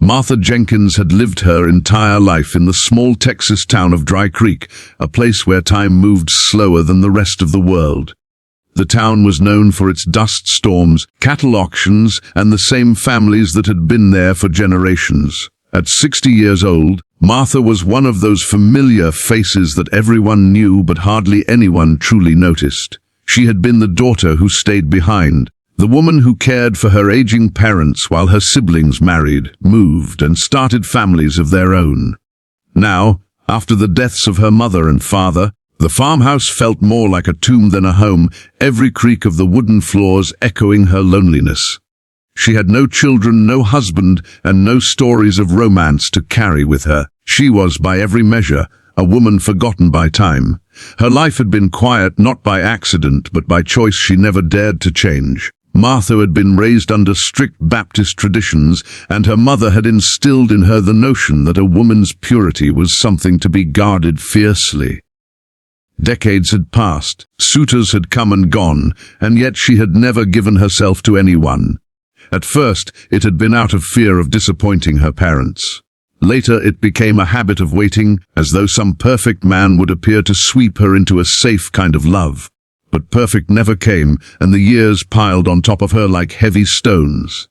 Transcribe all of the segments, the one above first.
Martha Jenkins had lived her entire life in the small Texas town of Dry Creek, a place where time moved slower than the rest of the world. The town was known for its dust storms, cattle auctions, and the same families that had been there for generations. At 60 years old, Martha was one of those familiar faces that everyone knew but hardly anyone truly noticed. She had been the daughter who stayed behind, the woman who cared for her aging parents while her siblings married, moved, and started families of their own. Now, after the deaths of her mother and father, the farmhouse felt more like a tomb than a home, every creak of the wooden floors echoing her loneliness. She had no children, no husband, and no stories of romance to carry with her. She was, by every measure, a woman forgotten by time. Her life had been quiet not by accident, but by choice she never dared to change. Martha had been raised under strict Baptist traditions, and her mother had instilled in her the notion that a woman's purity was something to be guarded fiercely. Decades had passed, suitors had come and gone, and yet she had never given herself to anyone. At first, it had been out of fear of disappointing her parents. Later, it became a habit of waiting, as though some perfect man would appear to sweep her into a safe kind of love. But perfect never came, and the years piled on top of her like heavy stones.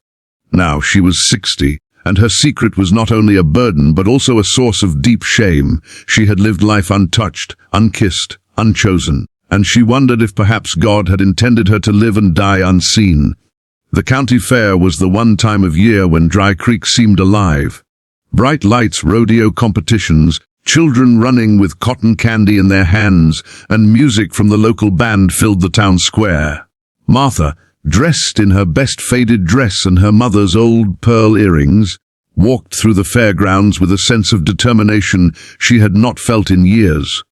Now she was 60, and her secret was not only a burden but also a source of deep shame. She had lived life untouched, unkissed, unchosen, and she wondered if perhaps God had intended her to live and die unseen. The county fair was the one time of year when Dry Creek seemed alive. Bright lights, rodeo competitions, children running with cotton candy in their hands, and music from the local band filled the town square. Martha, dressed in her best faded dress and her mother's old pearl earrings, walked through the fairgrounds with a sense of determination she had not felt in years.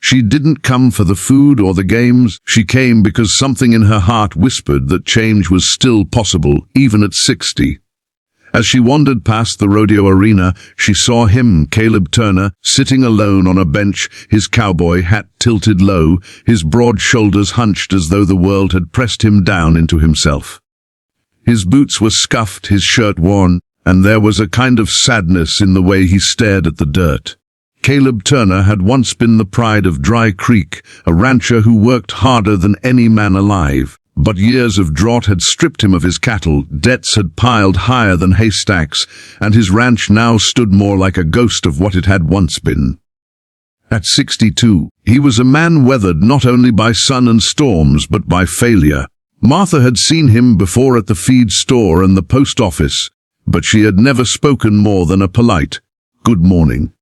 She didn't come for the food or the games. She came because something in her heart whispered that change was still possible, even at 60. As she wandered past the rodeo arena, she saw him, Caleb Turner, sitting alone on a bench, his cowboy hat tilted low, his broad shoulders hunched as though the world had pressed him down into himself. His boots were scuffed, his shirt worn, and there was a kind of sadness in the way he stared at the dirt. Caleb Turner had once been the pride of Dry Creek, a rancher who worked harder than any man alive. But years of drought had stripped him of his cattle, debts had piled higher than haystacks, and his ranch now stood more like a ghost of what it had once been. At 62, he was a man weathered not only by sun and storms but by failure. Martha had seen him before at the feed store and the post office, but she had never spoken more than a polite, "Good morning."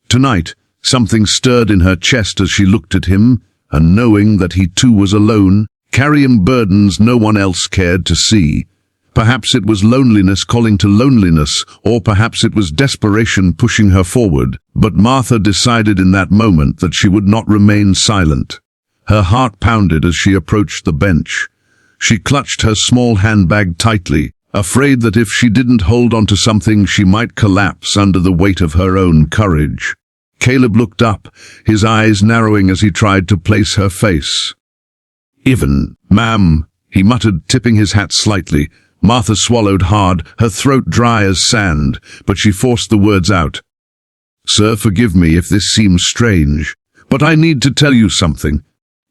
Tonight, something stirred in her chest as she looked at him, and knowing that he too was alone, carrying burdens no one else cared to see. Perhaps it was loneliness calling to loneliness, or perhaps it was desperation pushing her forward, but Martha decided in that moment that she would not remain silent. Her heart pounded as she approached the bench. She clutched her small handbag tightly, afraid that if she didn't hold on to something she might collapse under the weight of her own courage. Caleb looked up, his eyes narrowing as he tried to place her face. "Even, ma'am," he muttered, tipping his hat slightly. Martha swallowed hard, her throat dry as sand, but she forced the words out. "Sir, forgive me if this seems strange, but I need to tell you something."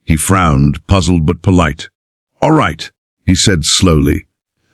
He frowned, puzzled but polite. "All right," he said slowly.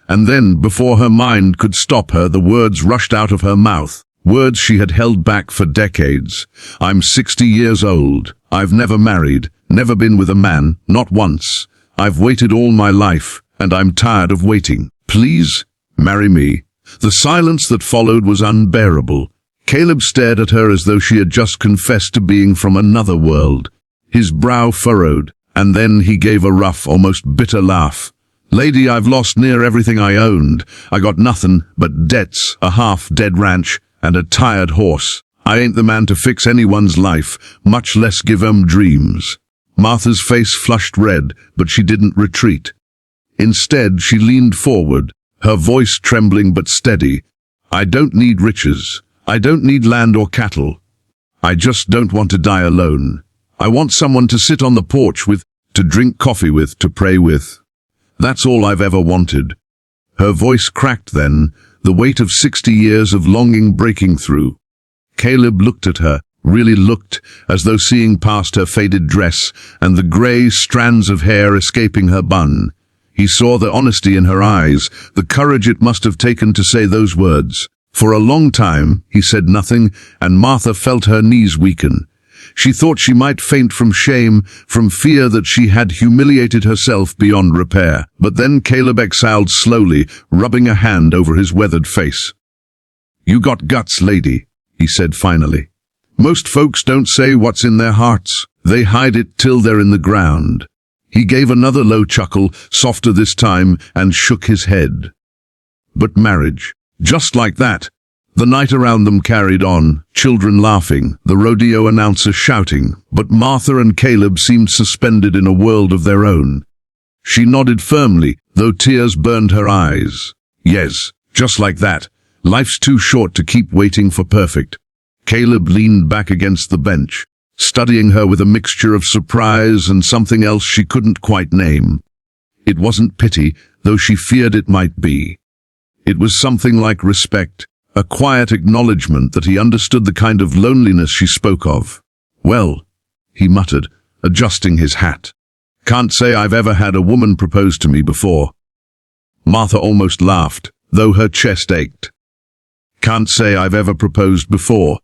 And then, before her mind could stop her, the words rushed out of her mouth, words she had held back for decades. "I'm 60 years old. I've never married, never been with a man, not once. I've waited all my life, and I'm tired of waiting. Please, marry me." The silence that followed was unbearable. Caleb stared at her as though she had just confessed to being from another world. His brow furrowed, and then he gave a rough, almost bitter laugh. "Lady, I've lost near everything I owned. I got nothing but debts, a half-dead ranch, and a tired horse. I ain't the man to fix anyone's life, much less give 'em dreams." Martha's face flushed red, but she didn't retreat. Instead, she leaned forward, her voice trembling but steady. "I don't need riches. I don't need land or cattle. I just don't want to die alone. I want someone to sit on the porch with, to drink coffee with, to pray with. That's all I've ever wanted." Her voice cracked then, the weight of 60 years of longing breaking through. Caleb looked at her, really looked, as though seeing past her faded dress and the grey strands of hair escaping her bun. He saw the honesty in her eyes, the courage it must have taken to say those words. For a long time, he said nothing, and Martha felt her knees weaken. She thought she might faint from shame, from fear that she had humiliated herself beyond repair. But then Caleb exhaled slowly, rubbing a hand over his weathered face. "You got guts, lady," he said finally. "Most folks don't say what's in their hearts. They hide it till they're in the ground." He gave another low chuckle, softer this time, and shook his head. But marriage. Just like that. The night around them carried on, children laughing, the rodeo announcer shouting, but Martha and Caleb seemed suspended in a world of their own. She nodded firmly, though tears burned her eyes. Yes, just like that. Life's too short to keep waiting for perfect. Caleb leaned back against the bench, studying her with a mixture of surprise and something else she couldn't quite name. It wasn't pity, though she feared it might be. It was something like respect, a quiet acknowledgement that he understood the kind of loneliness she spoke of. "Well," he muttered, adjusting his hat. "Can't say I've ever had a woman propose to me before." Martha almost laughed, though her chest ached. "Can't say I've ever proposed before,"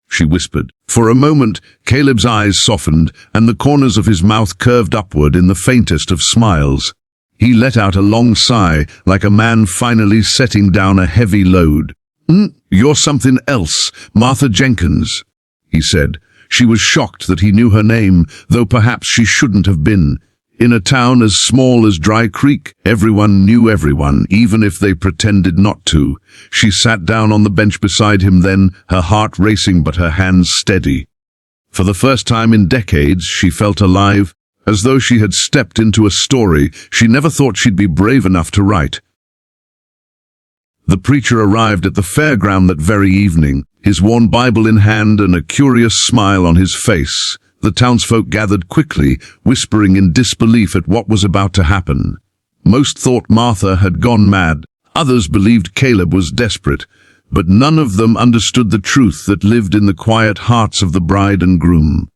she whispered. For a moment, Caleb's eyes softened, and the corners of his mouth curved upward in the faintest of smiles. He let out a long sigh, like a man finally setting down a heavy load. "You're something else, Martha Jenkins," he said. She was shocked that he knew her name, though perhaps she shouldn't have been. In a town as small as Dry Creek, everyone knew everyone, even if they pretended not to. She sat down on the bench beside him then, her heart racing but her hands steady. For the first time in decades, she felt alive, as though she had stepped into a story she never thought she'd be brave enough to write. The preacher arrived at the fairground that very evening, his worn Bible in hand and a curious smile on his face. The townsfolk gathered quickly, whispering in disbelief at what was about to happen. Most thought Martha had gone mad. Others believed Caleb was desperate, but none of them understood the truth that lived in the quiet hearts of the bride and groom.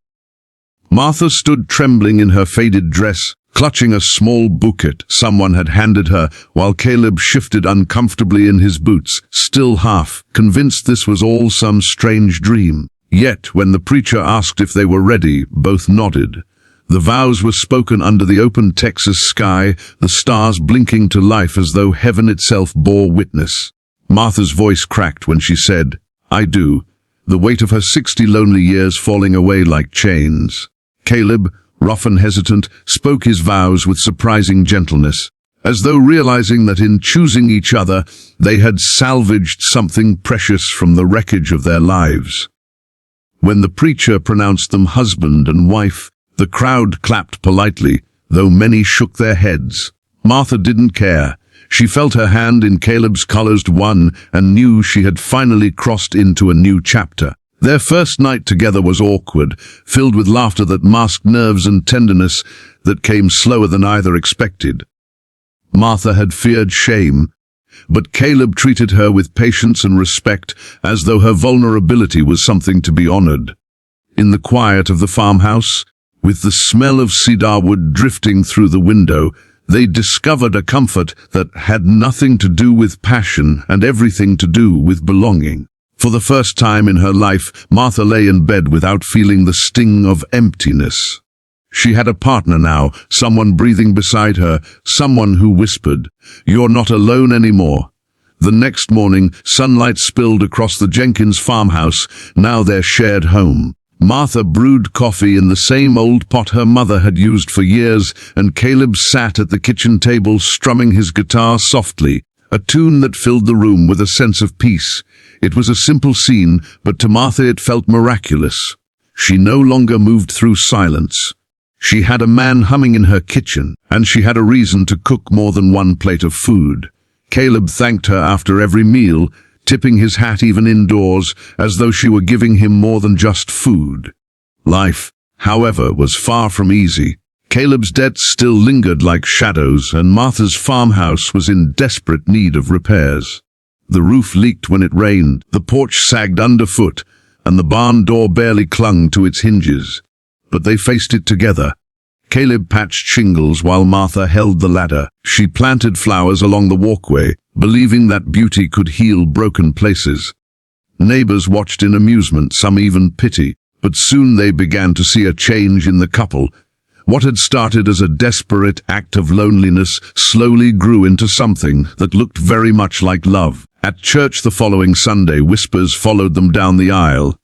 Martha stood trembling in her faded dress, clutching a small bouquet someone had handed her, while Caleb shifted uncomfortably in his boots, still half convinced this was all some strange dream. Yet, when the preacher asked if they were ready, both nodded. The vows were spoken under the open Texas sky, the stars blinking to life as though heaven itself bore witness. Martha's voice cracked when she said, "I do," the weight of her 60 lonely years falling away like chains. Caleb, rough and hesitant, spoke his vows with surprising gentleness, as though realizing that in choosing each other, they had salvaged something precious from the wreckage of their lives. When the preacher pronounced them husband and wife, the crowd clapped politely, though many shook their heads. Martha didn't care. She felt her hand in Caleb's closed one and knew she had finally crossed into a new chapter. Their first night together was awkward, filled with laughter that masked nerves and tenderness that came slower than either expected. Martha had feared shame, but Caleb treated her with patience and respect, as though her vulnerability was something to be honored. In the quiet of the farmhouse, with the smell of cedar wood drifting through the window, they discovered a comfort that had nothing to do with passion and everything to do with belonging. For the first time in her life, Martha lay in bed without feeling the sting of emptiness. She had a partner now, someone breathing beside her, someone who whispered, "You're not alone anymore." The next morning, sunlight spilled across the Jenkins farmhouse, now their shared home. Martha brewed coffee in the same old pot her mother had used for years, and Caleb sat at the kitchen table strumming his guitar softly, a tune that filled the room with a sense of peace. It was a simple scene, but to Martha it felt miraculous. She no longer moved through silence. She had a man humming in her kitchen, and she had a reason to cook more than one plate of food. Caleb thanked her after every meal, tipping his hat even indoors, as though she were giving him more than just food. Life, however, was far from easy. Caleb's debts still lingered like shadows, and Martha's farmhouse was in desperate need of repairs. The roof leaked when it rained, the porch sagged underfoot, and the barn door barely clung to its hinges. But they faced it together. Caleb patched shingles while Martha held the ladder. She planted flowers along the walkway, believing that beauty could heal broken places. Neighbors watched in amusement, some even pity, but soon they began to see a change in the couple. What had started as a desperate act of loneliness slowly grew into something that looked very much like love. At church the following Sunday, whispers followed them down the aisle.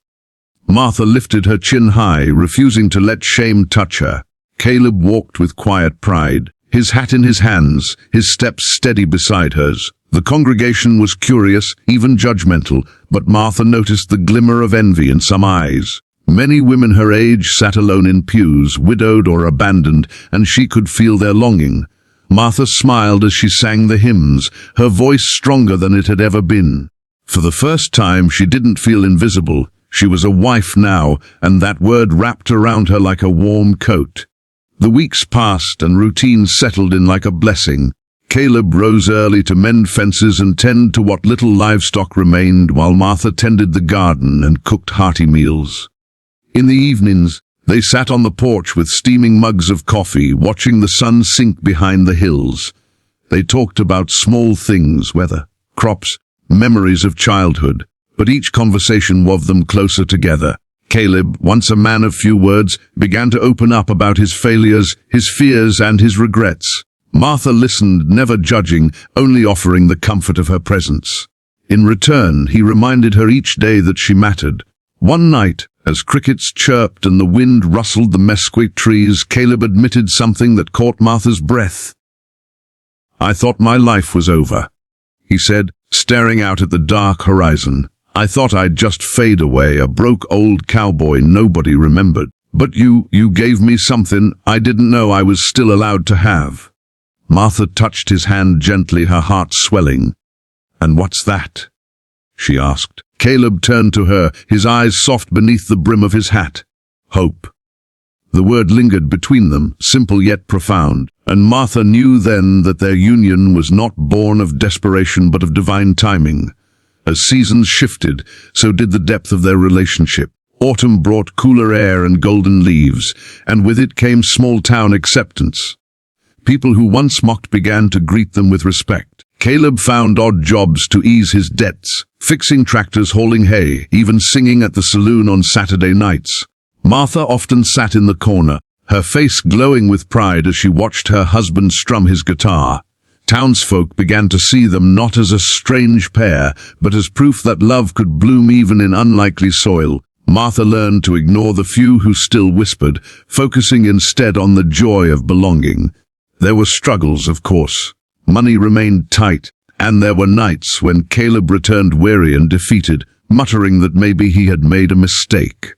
Martha lifted her chin high, refusing to let shame touch her. Caleb walked with quiet pride, his hat in his hands, his steps steady beside hers. The congregation was curious, even judgmental, but Martha noticed the glimmer of envy in some eyes. Many women her age sat alone in pews, widowed or abandoned, and she could feel their longing. Martha smiled as she sang the hymns, her voice stronger than it had ever been. For the first time she didn't feel invisible. She was a wife now, and that word wrapped around her like a warm coat. The weeks passed and routine settled in like a blessing. Caleb rose early to mend fences and tend to what little livestock remained, while Martha tended the garden and cooked hearty meals. In the evenings, they sat on the porch with steaming mugs of coffee, watching the sun sink behind the hills. They talked about small things, weather, crops, memories of childhood, but each conversation wove them closer together. Caleb, once a man of few words, began to open up about his failures, his fears, and his regrets. Martha listened, never judging, only offering the comfort of her presence. In return, he reminded her each day that she mattered. One night, as crickets chirped and the wind rustled the mesquite trees, Caleb admitted something that caught Martha's breath. "I thought my life was over," he said, staring out at the dark horizon. "I thought I'd just fade away, a broke old cowboy nobody remembered. But you gave me something I didn't know I was still allowed to have." Martha touched his hand gently, her heart swelling. "And what's that?" she asked. Caleb turned to her, his eyes soft beneath the brim of his hat. "Hope." The word lingered between them, simple yet profound, and Martha knew then that their union was not born of desperation but of divine timing. As seasons shifted, so did the depth of their relationship. Autumn brought cooler air and golden leaves, and with it came small-town acceptance. People who once mocked began to greet them with respect. Caleb found odd jobs to ease his debts, fixing tractors, hauling hay, even singing at the saloon on Saturday nights. Martha often sat in the corner, her face glowing with pride as she watched her husband strum his guitar. Townsfolk began to see them not as a strange pair, but as proof that love could bloom even in unlikely soil. Martha learned to ignore the few who still whispered, focusing instead on the joy of belonging. There were struggles, of course. Money remained tight, and there were nights when Caleb returned weary and defeated, muttering that maybe he had made a mistake.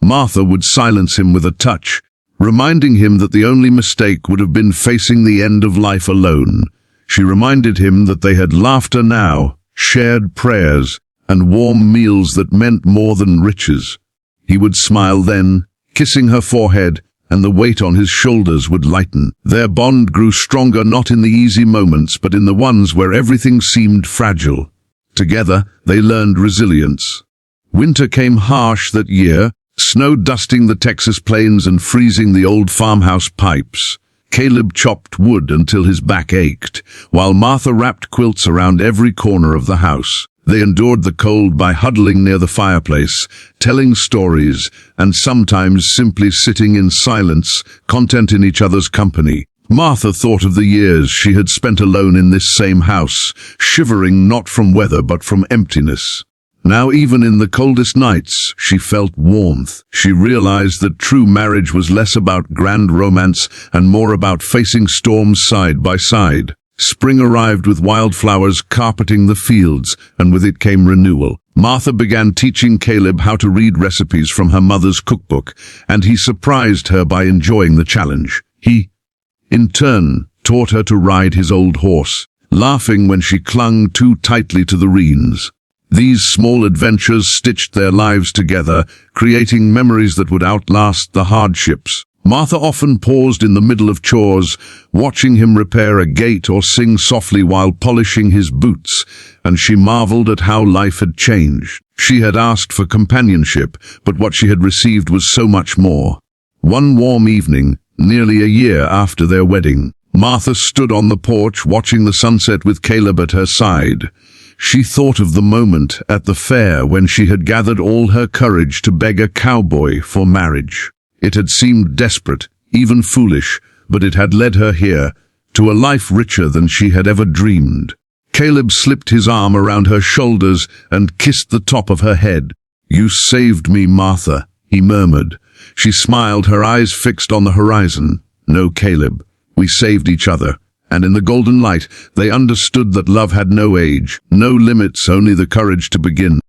Martha would silence him with a touch, reminding him that the only mistake would have been facing the end of life alone. She reminded him that they had laughter now, shared prayers, and warm meals that meant more than riches. He would smile then, kissing her forehead, and the weight on his shoulders would lighten. Their bond grew stronger not in the easy moments, but in the ones where everything seemed fragile. Together, they learned resilience. Winter came harsh that year, snow dusting the Texas plains and freezing the old farmhouse pipes. Caleb chopped wood until his back ached, while Martha wrapped quilts around every corner of the house. They endured the cold by huddling near the fireplace, telling stories, and sometimes simply sitting in silence, content in each other's company. Martha thought of the years she had spent alone in this same house, shivering not from weather but from emptiness. Now even in the coldest nights, she felt warmth. She realized that true marriage was less about grand romance and more about facing storms side by side. Spring arrived with wildflowers carpeting the fields, and with it came renewal. Martha began teaching Caleb how to read recipes from her mother's cookbook, and he surprised her by enjoying the challenge. He, in turn, taught her to ride his old horse, laughing when she clung too tightly to the reins. These small adventures stitched their lives together, creating memories that would outlast the hardships. Martha often paused in the middle of chores, watching him repair a gate or sing softly while polishing his boots, and she marveled at how life had changed. She had asked for companionship, but what she had received was so much more. One warm evening, nearly a year after their wedding, Martha stood on the porch watching the sunset with Caleb at her side. She thought of the moment at the fair when she had gathered all her courage to beg a cowboy for marriage. It had seemed desperate, even foolish, but it had led her here, to a life richer than she had ever dreamed. Caleb slipped his arm around her shoulders and kissed the top of her head. "You saved me, Martha," he murmured. She smiled, her eyes fixed on the horizon. "No, Caleb, we saved each other." And in the golden light, they understood that love had no age, no limits, only the courage to begin.